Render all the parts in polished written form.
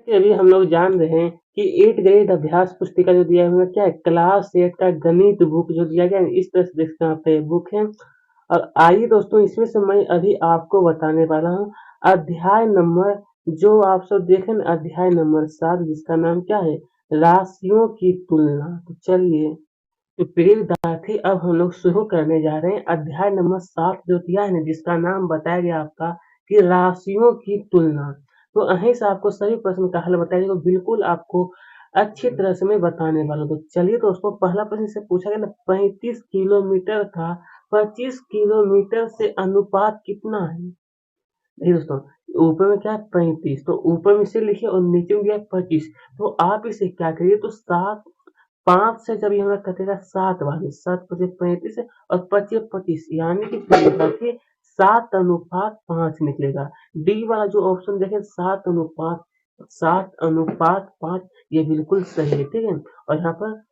कि अभी हम लोग जान रहे हैं कि 8th ग्रेड अभ्यास पुस्तिका जो दिया हुआ है क्या है, क्लास 8 का गणित बुक जो दिया गया है, इस तरह से देखते हैं यहाँ पे बुक है। और आइए दोस्तों, इसमें से मैं अभी आपको बताने वाला हूँ अध्याय नंबर, जो आप सब देखें ना, अध्याय नंबर 7, जिसका नाम क्या है, राशियों की तुलना। तो चलिए, तो प्रिय विद्यार्थी, अब हम लोग शुरू करने जा रहे हैं अध्याय नंबर 7 जो दिया है ना, जिसका नाम बताया गया आपका कि राशियों की तुलना। तो अहीं से आपको सभी प्रश्न का हल बताया जाएगा, तो बिल्कुल आपको अच्छी तरह से मैं बताने वाला हूँ। तो चलिए दोस्तों, पहला प्रश्न से पूछा गया ना, 35 किलोमीटर का 25 किलोमीटर से अनुपात कितना है। देखिए दोस्तों, ऊपर में क्या है 35, तो ऊपर में इसे लिखिए और नीचे में दिया है 25। तो आप इसे क्या करिए, तो 7, 5 से जब ये हमारा कटेगा 7 वाले, 7 पचे 35 और 25 25, यानी कि देखिए 7:5 निकलेगा। डी वाला जो ऑप्शन देखें 7:5, ये बिल्कुल सही है, ठीक है। और यहाँ पर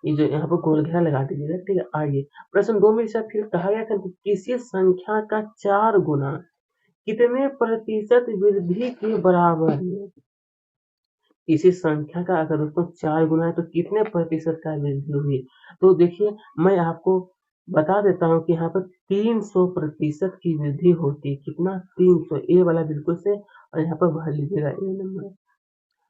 ये जो यहाँ पर गोल घेरा लगा दीजिएगा, ठीक है। आइए, प्रश्न 2 में से फिर कहा गया था कि किसी संख्या का 4 गुना कितने प्रतिशत वृद्धि के बराबर है। किसी संख्या का अगर उसको 4 गुना है तो कितने प्रतिशत का वृद्धि होगी। तो देखिए, मैं आपको बता देता हूँ कि यहाँ पर 300% की वृद्धि होती है। कितना, 300। ए वाला बिल्कुल से, और यहाँ पर भर लीजिएगा ए नंबर।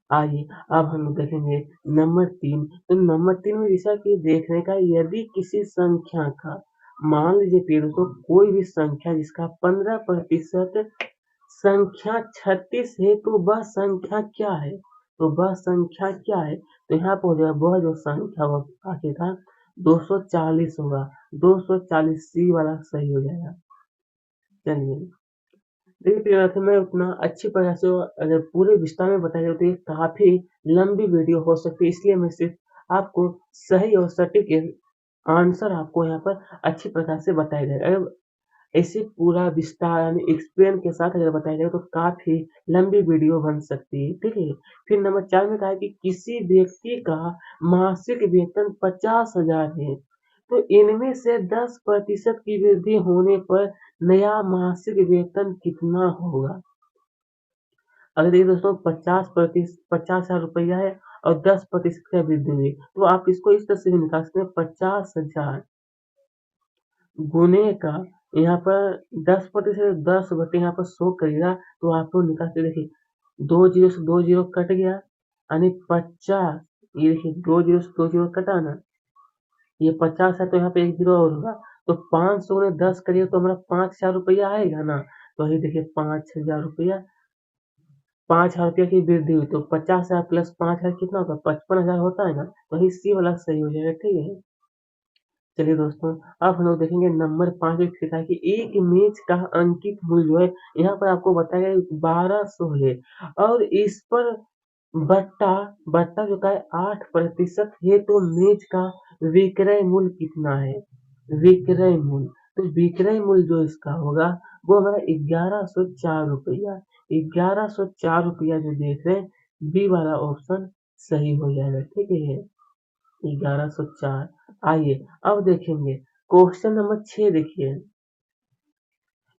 आइए, अब हम लोग देखेंगे नंबर 3। तो नंबर 3 में जैसा कि देखने का, यदि किसी संख्या का, मान लीजिए कि दोस्तों कोई भी संख्या जिसका 15% संख्या 36 है, तो वह संख्या क्या है। तो वह संख्या क्या है, तो यहाँ पर हो जाएगा वह जो संख्या वह आखिरकार 240 होगा। 240 सी वाला सही हो जाएगा। चलिए, देखिए प्रियनाथ, मैं उतना अच्छी तरह से अगर पूरे विस्तार में बताया जाए तो ये काफी लंबी वीडियो हो सकती है, इसलिए मैं सिर्फ आपको सही और सटीक आंसर आपको यहाँ पर अच्छी प्रकार से बताया जाएगा। अगर ऐसे पूरा विस्तार यानी एक्सप्लेन के साथ अगर बताया जाए तो काफी लंबी वीडियो बन सकती है, ठीक है। फिर नंबर 4 में कहा है कि किसी व्यक्ति का मासिक वेतन 50,000 है, तो इनमें से 10% की वृद्धि होने पर नया मासिक वेतन कितना होगा। अगर देखिए दोस्तों 50,000 रुपया है और 10% का वृद्धि हुई, तो आप इसको इस तरह से भी निकाल सकते हैं, 50,000 गुने का यहाँ पर 10%, 10 बटे यहाँ पर 100 करिएगा, तो आप लोग निकाल के देखिए, 2 जीरो से 2 जीरो कट गया, यानी 50। ये देखिए 2 जीरो से 2 जीरो कटा ना, ये 50 है, तो यहाँ पे 1 जीरो और होगा। तो 500 में 10 करिए तो हमारा 5,000 रुपया आएगा ना। तो वही देखिए 5,000 रुपया, 5,000 रुपया की वृद्धि हुई, तो 50,000 प्लस 5,000 कितना होगा, 55,000 होता है ना। तो वही सी वाला सही हो जाएगा, ठीक है। चलिए दोस्तों, अब हम लोग देखेंगे नंबर 5 में लिखा है कि एक मेज का अंकित मूल्य जो है, यहाँ पर आपको बताया गया 1200 है, और इस पर बट्टा बट्टा जो का है 8% है, तो मेज का विक्रय मूल्य कितना है। विक्रय मूल्य, तो विक्रय मूल्य जो इसका होगा वो हमारा 1104 रुपया। 1104 रुपया जो देख रहे हैं, बी वाला ऑप्शन सही हो जाएगा, ठीक है। 1104। आइए, अब देखेंगे क्वेश्चन नंबर 6। देखिए,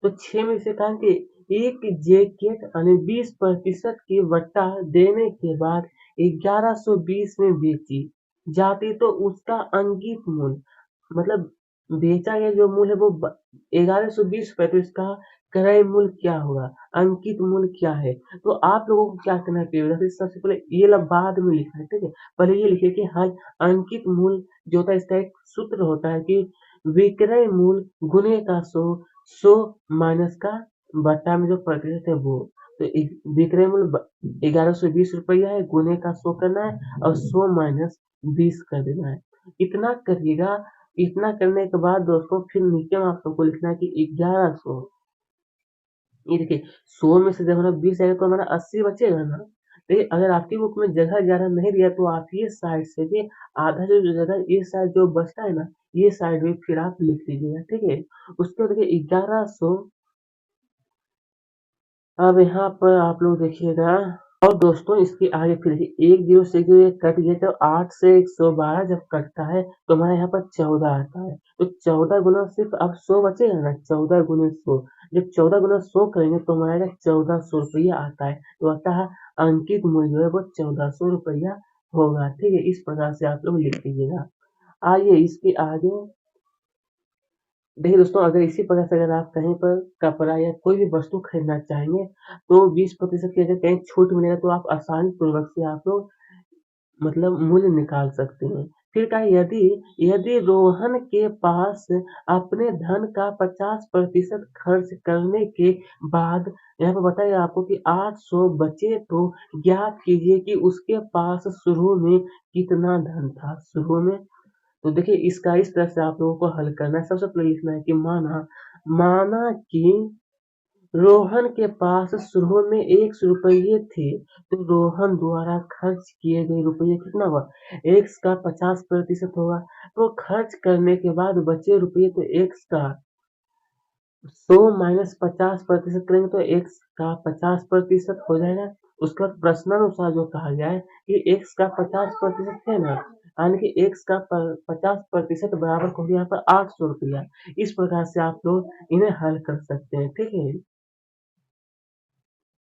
तो 6 में से कहा कि एक जैकेट यानी 20% की बट्टा देने के बाद 1120 में बेची जाती, तो उसका अंकित मूल्य, मतलब बेचा गया जो मूल्य है वो 1120 रुपए, तो इसका क्रय मूल्य क्या होगा, अंकित मूल्य क्या है। तो आप लोगों को क्या करना है, सबसे पहले ये ला बाद में लिखना है, ठीक है। पहले ये लिखिए कि हाँ, अंकित मूल्य जो होता है इसका एक सूत्र होता है कि विक्रय मूल्य गुने का 100, 100 माइनस का बट्टा में जो प्रतिशत है वो। तो विक्रय मूल्य 1120 रुपया है, गुने का 100 करना है और 100 माइनस 20 कर देना है। इतना करिएगा। इतना करने के बाद दोस्तों फिर नीचे में आप सबको लिखना है कि 1100, ये देखिए 100 में से जब हमारा 20 आएगा तो हमारा 80 बचेगा ना। देखिए, अगर आपकी बुक में जगह ज्यादा नहीं दिया तो आप ये साइड से भी आधा जो जगह ये साइड जो बचता है ना, ये साइड भी फिर आप लिख लीजिएगा, ठीक है। उसके बाद देखिए 1100। अब यहाँ पर आप लोग देखिएगा, और दोस्तों इसके आगे फिर एक जीरो से जो ये कट गया, तो 8 से 112 जब कटता है तो हमारे यहाँ पर 14 आता है। तो 14 गुना सिर्फ अब 100 बचेगा ना, 14 गुने 100। जब 14 गुना 100 करेंगे तो हमारा 1400 रुपया आता है। तो आता है अंकित मूल्य जो है वो 1400 रुपया होगा। ठीक है, इस प्रकार से आप लोग लिख लीजिएगा। आइए इसके आगे देखिए दोस्तों, अगर इसी प्रकार से अगर आप कहीं पर कपड़ा या कोई भी वस्तु खरीदना चाहेंगे तो 20% की अगर कहीं छूट मिलेगा तो आप आसानी पूर्वक से आप लोग मतलब मूल्य निकाल सकते हैं। फिर कहा यदि यदि रोहन के पास अपने धन का 50% खर्च करने के बाद यहाँ पे बताया आपको कि 800 बचे तो ज्ञात कीजिए कि उसके पास शुरू में कितना धन था। शुरू में तो देखिए इसका इस तरह से आप लोगों को हल करना है। सबसे पहले लिखना है कि माना माना कि रोहन के पास शुरू में 100 रुपये थे, तो रोहन द्वारा खर्च किए गए रुपये कितना हुआ? x का 50% होगा। तो खर्च करने के बाद बचे रुपये तो x का 100 माइनस 50% करेंगे तो x का 50% हो जाएगा। उसके बाद प्रश्नानुसार जो कहा गया है कि x का 50% है ना, यानी कि x का 50% बराबर हो गया यहाँ पर 800 रुपया। इस प्रकार से आप लोग इन्हें हल कर सकते हैं। ठीक है,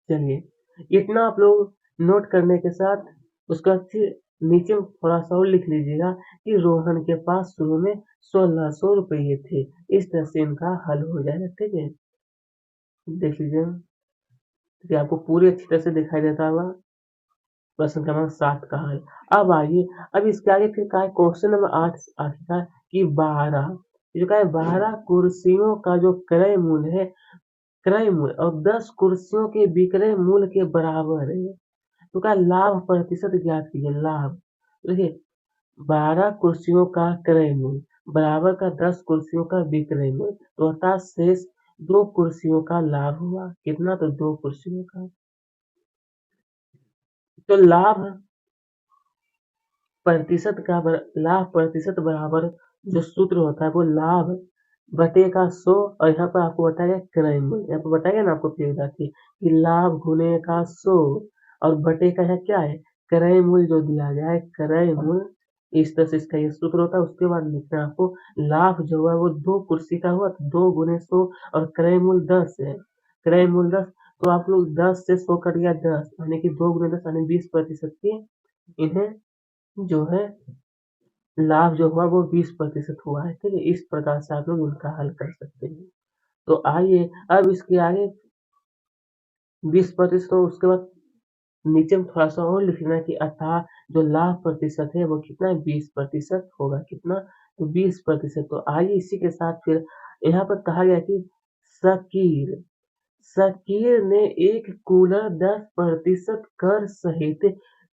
चलिए इतना आप लोग नोट करने के साथ उसका फिर नीचे में थोड़ा-सा और लिख लीजिएगा कि रोहन के पास शुरू में 1600 रुपये थे। इस तरह से इनका हल हो जाएगा। ठीक है, देख लीजिए कि आपको पूरी अच्छी तरह से दिखाई देता होगा प्रश्न क्रमांक 7 का हल। अब आइए, अब इसके आगे फिर कहा है क्वेश्चन नंबर 8 आखिरकार कि 12 जो कहा है 12 कुर्सियों का जो क्रय मूल्य है, क्रय मूल्य और 10 कुर्सियों के विक्रय मूल्य के बराबर है। तो क्या लाभ प्रतिशत ज्ञात कीजिए। लाभ देखिए 12 कुर्सियों का क्रय मूल्य बराबर का 10 कुर्सियों का विक्रय मूल्य, तो अर्थात शेष 2 कुर्सियों का लाभ हुआ। कितना? तो 2 कुर्सियों का। तो लाभ प्रतिशत बराबर जो सूत्र होता है वो लाभ बटे का 100 और यहाँ पर आपको बताया क्रय मूल्य। यहाँ पर बताया ना आपको प्रियदा कि लाभ गुने का 100 और बटे का यहाँ क्या है क्रय मूल्य जो दिया गया है क्रय मूल्य। इस तरह से इसका ये सूत्र होता है। उसके बाद लिखना है आपको लाभ जो हुआ वो 2 कुर्सी का हुआ तो 2 गुने 100 और क्रय मूल्य 10 है। क्रय मूल्य 10 तो आप लोग 10 से 100 कट गया 10 यानी कि 2 गुने 10 यानी 20% की इन्हें जो है लाभ जो हुआ वो 20% हुआ है। ठीक है, इस प्रकार से आप लोग उनका हल कर सकते हैं। तो आइए अब इसके आगे 20% तो उसके बाद नीचे में थोड़ा सा और लिखना है कि अतः जो लाभ प्रतिशत है वो कितना है 20% होगा। कितना? तो 20%। तो आइए इसी के साथ फिर यहाँ पर कहा गया कि शकीर शकीर ने एक कूलर 10% कर सहित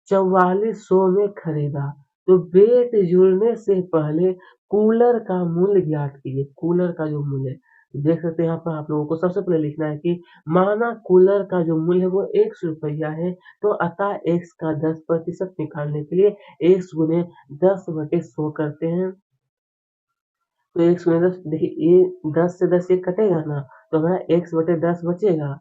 4400 में खरीदा। तो बेच जुड़ने से पहले कूलर का मूल्य ज्ञात कीजिए। कूलर का जो मूल्य है देख सकते हैं यहाँ पर आप लोगों को सबसे पहले लिखना है कि माना कूलर का जो मूल्य है वो 100 रुपया है, तो अतः x का 10% निकालने के लिए x गुने 10/100 करते हैं। तो 1 गुने 10 देखिए ये 10 से 10 ये कटेगा ना, तो हमारा x/10 बचेगा।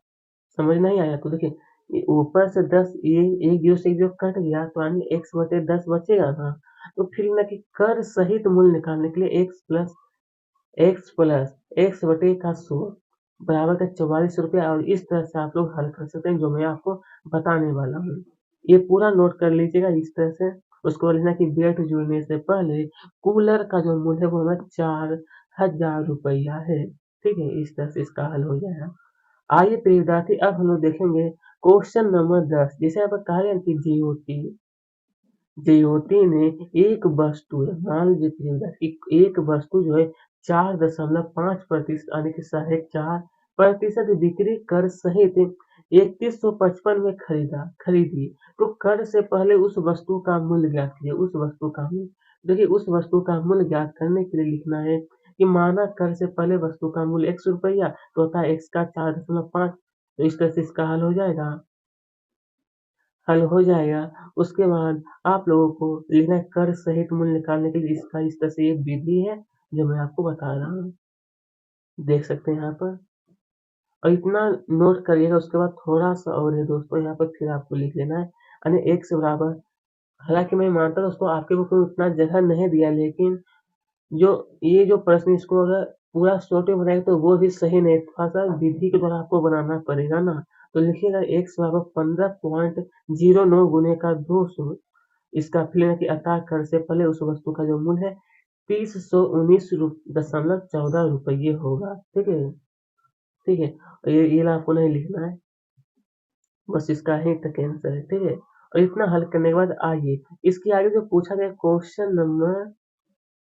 समझ नहीं आया तो देखिए ये ऊपर से 10 ये एक जीरो से एक जीरो कट गया तो यानी x/10 बचेगा ना। तो फिर ना कि कर सहित मूल्य निकालने के लिए x प्लस x बटे का 100 बराबर का 4400 और इस तरह से आप लोग हल कर सकते हैं जो मैं आपको बताने वाला हूँ। ये पूरा नोट कर लीजिएगा इस तरह से। उसको लिखना कि बेट जुड़ने से पहले कूलर का जो मूल्य है वो हमारा 4000 रुपया है। ठीक है, इस तरह से इसका हल हो जाएगा। आइए प्रिय विद्यार्थी अब हम लोग देखेंगे क्वेश्चन नंबर 10 जिसे यहाँ पर कहा गया कि ज्योति ने एक वस्तु मान लीजिए प्रिय विद्यार्थी एक वस्तु जो है 4.5% यानी कि 4.5% बिक्री कर सहित 3155 में खरीदी। तो कर से पहले उस वस्तु का मूल्य ज्ञात कीजिए। उस वस्तु का मूल्य देखिए उस वस्तु का मूल्य ज्ञात करने के लिए लिखना है कि माना कर से पहले वस्तु का मूल्य 100 रुपया तो होता है x का 4.5। तो इस तरह से इसका हल हो जाएगा। उसके बाद आप लोगों को लिखना है कर सहित मूल्य निकालने के लिए इसका इस तरह से एक विधि है जो मैं आपको बता रहा हूँ। देख सकते हैं यहाँ पर और इतना नोट करिएगा। उसके बाद थोड़ा सा और है दोस्तों यहाँ पर फिर आपको लिख लेना है यानी x बराबर। हालांकि मैं मानता हूँ दोस्तों आपके को उतना जगह नहीं दिया लेकिन जो ये जो प्रश्न इसको अगर पूरा शॉर्ट में बनाएगा तो वो भी सही नहीं, थोड़ा सा विधि के द्वारा आपको बनाना पड़ेगा ना। तो लिखिएगा x बराबर 15.09 गुने का 200, इसका फिर कि अतः कर से पहले उस वस्तु का जो मूल्य है 3019.14 रुपये होगा। ठीक है, ठीक है। और ये आपको नहीं लिखना है, बस इसका ही तक आंसर है। ठीक है, और इतना हल करने के बाद आइए इसके आगे जो पूछा गया क्वेश्चन नंबर,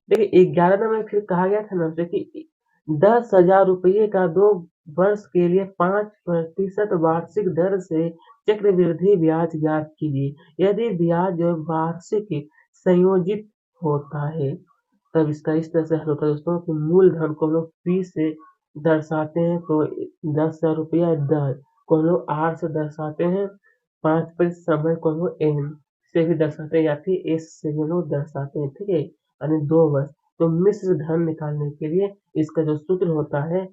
देखिए 11 नंबर में फिर कहा गया था ना आपसे कि 10,000 रुपये का 2 वर्ष के लिए 5% वार्षिक दर से चक्रवृद्धि ब्याज ज्ञात कीजिए। यदि ब्याज जो वार्षिक संयोजित होता है तब इसका इस तरह से हल होता है दोस्तों कि मूलधन को हम लोग P से दर्शाते हैं, तो 10,000 रुपया दर को हम लोग R से दर्शाते हैं, 5 समय को हम लोग N से भी दर्शाते हैं या फिर S से भी हम लोग दर्शाते हैं। ठीक है, यानी 2 वर्ष। तो मिश्र धन निकालने के लिए इसका जो सूत्र होता है,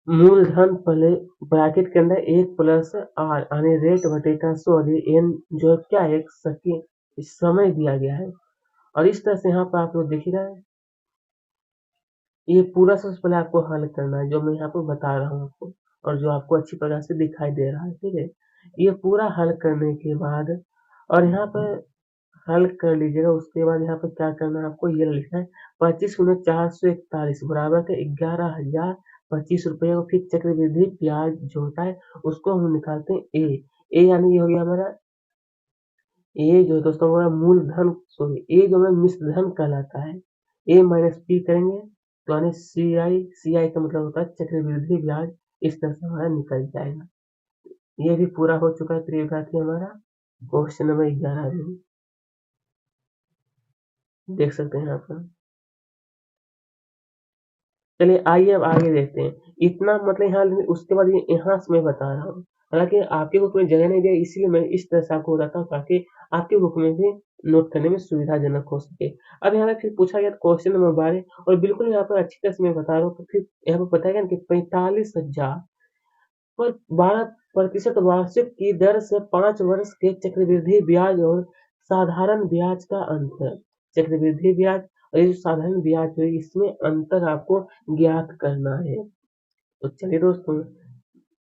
मूलधन पहले ब्रैकेट के अंदर 1+R यानी रेट बटेटा 100, N जो है क्या है, समय दिया गया है। और इस तरह से यहाँ पर आप लोग देखिएगा, ये पूरा सबसे पहले आपको हल करना है जो मैं यहाँ पर बता रहा हूँ आपको, और जो आपको अच्छी प्रकार से दिखाई दे रहा है। ठीक है, ये पूरा हल करने के बाद और यहाँ पर हल कर लीजिएगा, उसके बाद यहाँ पर क्या करना है आपको, ये लिखना है 25×441 बराबर के 11,025 रुपये को फिर चक्रवृद्धि ब्याज जो होता है उसको हम निकालते हैं ए यानी ये हो गया हमारा ए जो है दोस्तों हमारा मूलधन, सॉरी ए जो हमारा मिश्र धन कहलाता है, ए माइनस पी करेंगे तो यानी सी आई का मतलब होता है चक्रवृद्धि ब्याज। इस तरह से हमारा निकल जाएगा। ये भी पूरा हो चुका है प्रिय हमारा क्वेश्चन नंबर 11 भी देख सकते हैं यहाँ पर। चलिए आइए अब आगे देखते हैं। इतना मतलब यहाँ उसके बाद यहाँ से मैं बता रहा हूँ, हालांकि आपके बुक में जगह नहीं दिया इसीलिए मैं इस तरह से आपको बताता हूँ ताकि आपके बुक में भी नोट करने में सुविधाजनक हो सके। अब यहाँ पे फिर पूछा गया क्वेश्चन नंबर 12 और बिल्कुल यहाँ पर अच्छी तरह से मैं बता रहा हूँ। तो फिर यहाँ पर बताया गया कि 45,000 पर 12% वार्षिक की दर से 5 वर्ष के चक्रवृद्धि ब्याज और साधारण ब्याज का अंतर, चक्रवृद्धि ब्याज और ये जो साधारण ब्याज है इसमें अंतर आपको ज्ञात करना है। तो चलिए दोस्तों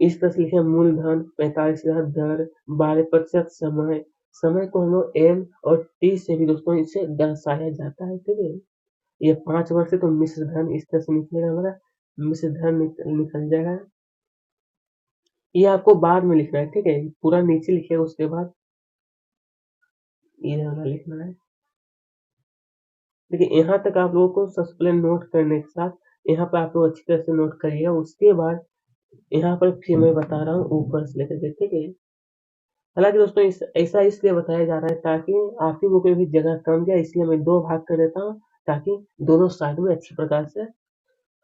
इस तरह से लिखे मूलधन 45,000 दर 12% समय को हम लोग एम और टी से भी दोस्तों इसे दर्शाया जाता है। ठीक है, ये 5 वर्ष है तो मिश्र धन इस तरह से निकलेगा, हमारा मिश्र धन निकल जाएगा। ये आपको बाद में लिखना है। ठीक है, पूरा नीचे लिखिएगा उसके बाद ये वाला लिखना है। देखिए यहाँ तक आप लोगों को सबसे पहले नोट करने के साथ यहाँ पर आप लोग अच्छी तरह से नोट करिएगा, उसके बाद यहाँ पर फिर मैं बता रहा हूँ ऊपर से लेकर के। ठीक है, हालांकि दोस्तों ऐसा इसलिए बताया जा रहा है ताकि आपकी बुक में भी जगह कम जाए, इसलिए मैं 2 भाग कर देता हूँ ताकि दोनों साइड में अच्छी प्रकार से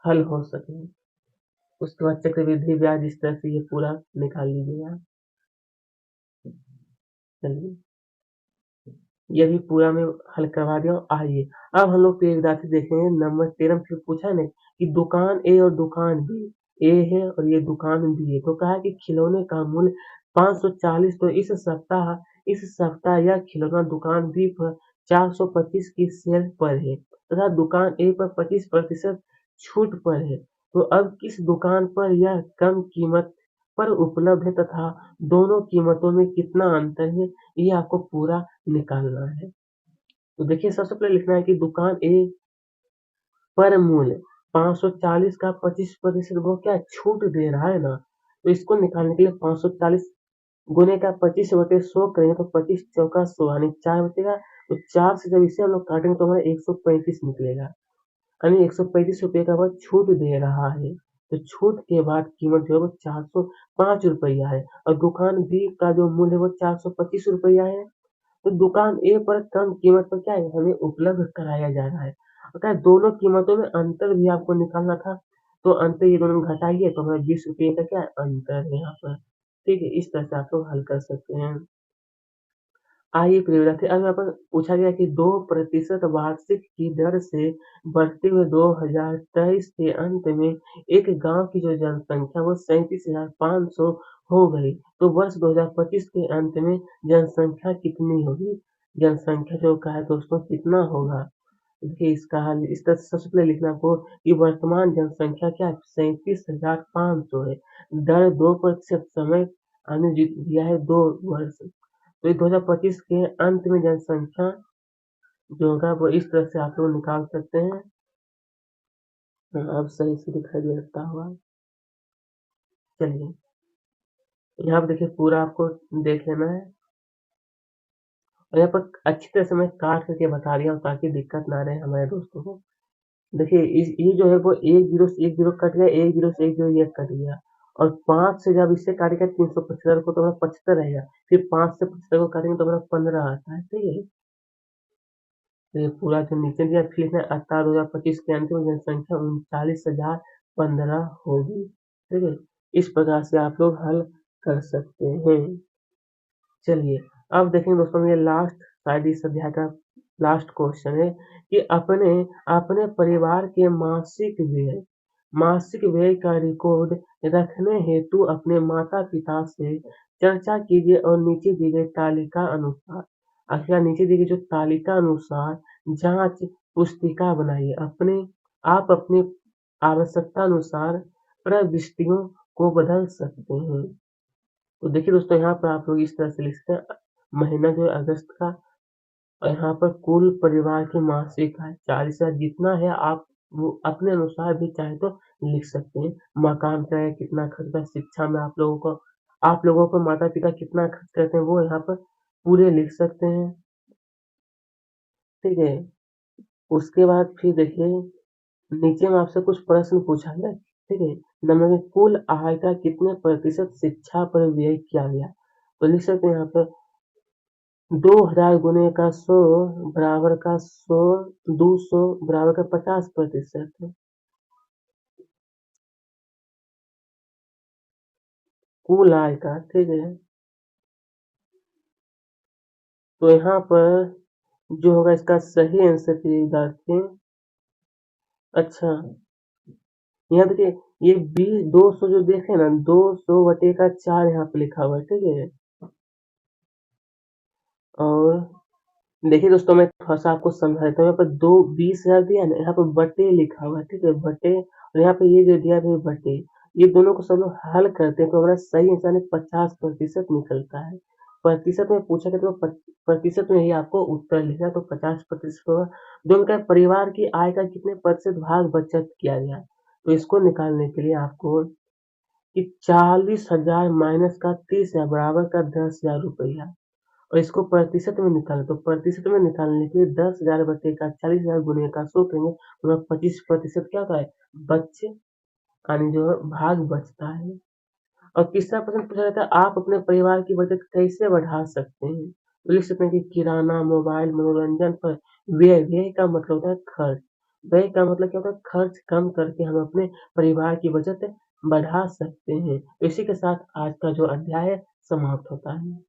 हल हो सके। उसके बाद चक्रवृद्धि ब्याज इस तरह से ये पूरा निकाल लीजिएगा। चलिए ये भी पूरा मैं हल करवा दिया हूँ। आइए अब हम लोग पेचदार देखेंगे नंबर 13 में। फिर पूछा है ना कि दुकान ए और दुकान बी, ए है और ये दुकान बी है, तो कहा है कि खिलौने का मूल्य 540, तो इस सप्ताह यह खिलौना दुकान बी पर 425 की सेल पर है तथा दुकान ए पर 25% छूट पर है। तो अब किस दुकान पर यह कम कीमत पर उपलब्ध है तथा दोनों कीमतों में कितना अंतर है, ये आपको पूरा निकालना है। तो देखिए सबसे पहले लिखना है कि दुकान ए पर मूल्य 540 का 25% वो क्या छूट दे रहा है ना, तो इसको निकालने के लिए 540 गुने का 25/100 करेंगे तो 25 चौका 100 यानी 4 बचेगा। तो 4 से जब इसे हम लोग काटेंगे तो हमारा 135 निकलेगा, यानी 135 रुपये का वह छूट दे रहा है। तो छूट के बाद कीमत जो है वो 405 रुपया है और दुकान बी का जो मूल्य है वो 425 रुपया है। तो दुकान ए पर कम कीमत पर क्या है हमें उपलब्ध कराया जा रहा है, और क्या है, दोनों कीमतों में अंतर भी आपको निकालना था। तो अंतर ये दोनों में घटाइए तो हमें 20 रुपये का क्या है अंतर है यहाँ पर। ठीक है, इस तरह से आप लोग हल कर सकते हैं। आइए प्रिय विद्यार्थी अब यहाँ पर पूछा गया कि 2% वार्षिक की दर से बढ़ते हुए 2023 के अंत में एक गांव की जो जनसंख्या वो 37,500 हो गई, तो वर्ष 2025 के अंत में जनसंख्या कितनी होगी। जनसंख्या जो का है दोस्तों कितना होगा, देखिए इसका हल इस तरह से सबसे पहले लिखना आपको कि वर्तमान जनसंख्या क्या है? 37,500 है। दर 2% समय हमने दिया है 2 वर्ष। तो ये 2025 के अंत में जनसंख्या जो होगा वो इस तरह से आप लोग निकाल सकते हैं। अब सही से दिखाई दे सकता होगा। चलिए, यहाँ पे देखिए पूरा आपको देख लेना है। और यहाँ पर अच्छी तरह से मैं काट करके बता रहा हूँ ताकि दिक्कत ना रहे हमारे दोस्तों को। देखिए इस ये जो है वो 1 ज़ीरो से 1 ज़ीरो कट गया, 1 ज़ीरो से 1 ज़ीरो ये कट गया और 5 से जब इससे काटेगा 375 को तो हमारा 75 रहेगा। फिर 5 से 75 को काटेंगे तो हमारा 15 आता है, ठीक है? तो ये पूरा जो नीचे दिया फिर लिखना है अतः 2025 के अंत में जनसंख्या 39,015 होगी, ठीक है? इस प्रकार से आप लोग हल कर सकते हैं। चलिए, अब देखेंगे दोस्तों ये लास्ट शायद इस अध्याय का लास्ट क्वेश्चन है कि अपने अपने परिवार के मासिक व्यय का रिकॉर्ड रखने हेतु अपने माता-पिता से चर्चा कीजिए और नीचे दी गई तालिका अनुसार नीचे दी गई जो तालिका अनुसार जाँच पुस्तिका बनाइए। आप अपनी आवश्यकता अनुसार प्रविष्टियों को बदल सकते हैं। तो देखिए दोस्तों यहाँ पर आप लोग इस तरह से लिख सकते हैं महीना जो है अगस्त का और यहाँ पर कुल परिवार की मासिक आय 40,000 जितना है आप वो अपने अनुसार भी चाहे तो लिख सकते हैं। मकान किराया कितना खर्च है, शिक्षा में आप लोगों को माता-पिता कितना खर्च करते हैं वो यहाँ पर पूरे लिख सकते हैं, ठीक है? उसके बाद फिर देखिए नीचे में आपसे कुछ प्रश्न पूछा गया, ठीक है? नंबर में कुल आय का कितने प्रतिशत शिक्षा पर व्यय किया गया? तो लिख सकते हैं यहाँ पर 2000 गुने का 100 बराबर का 100 200 बराबर का 50% कुल आय का, ठीक है? तो यहाँ पर जो होगा इसका सही आंसर प्रिय विद्यार्थी अच्छा यहाँ देखिए ये 200 जो देखे ना 200 बटे का 4 यहाँ पे लिखा हुआ है, ठीक है? और देखिए दोस्तों मैं थोड़ा-सा आपको समझा देता हूँ यहाँ पर 20,000 दिया है ना यहाँ पर बटे लिखा हुआ है, ठीक है? बटे और यहाँ पे ये जो दिया है बटे, ये दोनों को सब लोग हल करते हैं तो हमारा सही आंसर है 50% निकलता है। प्रतिशत में पूछा गया तो प्रतिशत में ही आपको उत्तर लिखना है तो 50% होगा। जो उनका परिवार की आय का कितने प्रतिशत भाग बचत किया गया, तो इसको निकालने के लिए आपको कि 40,000 माइनस का 30,000 बराबर का 10,000 रुपया और इसको प्रतिशत में निकालें तो प्रतिशत में निकालने के लिए 10,000 बटे का 40,000 गुने का 100 करेंगे तो 25% क्या होता है बच यानी जो है भाग बचता है। और तीसरा प्रश्न पूछा जाता है आप अपने परिवार की बचत कैसे बढ़ा सकते हैं? तो लिख सकते हैं कि किराना, मोबाइल, मनोरंजन पर व्यय का मतलब होता है खर्च। व्यय का मतलब क्या होता है खर्च कम करके हम अपने परिवार की बचत बढ़ा सकते हैं। तो इसी के साथ आज का जो अध्याय है समाप्त होता है।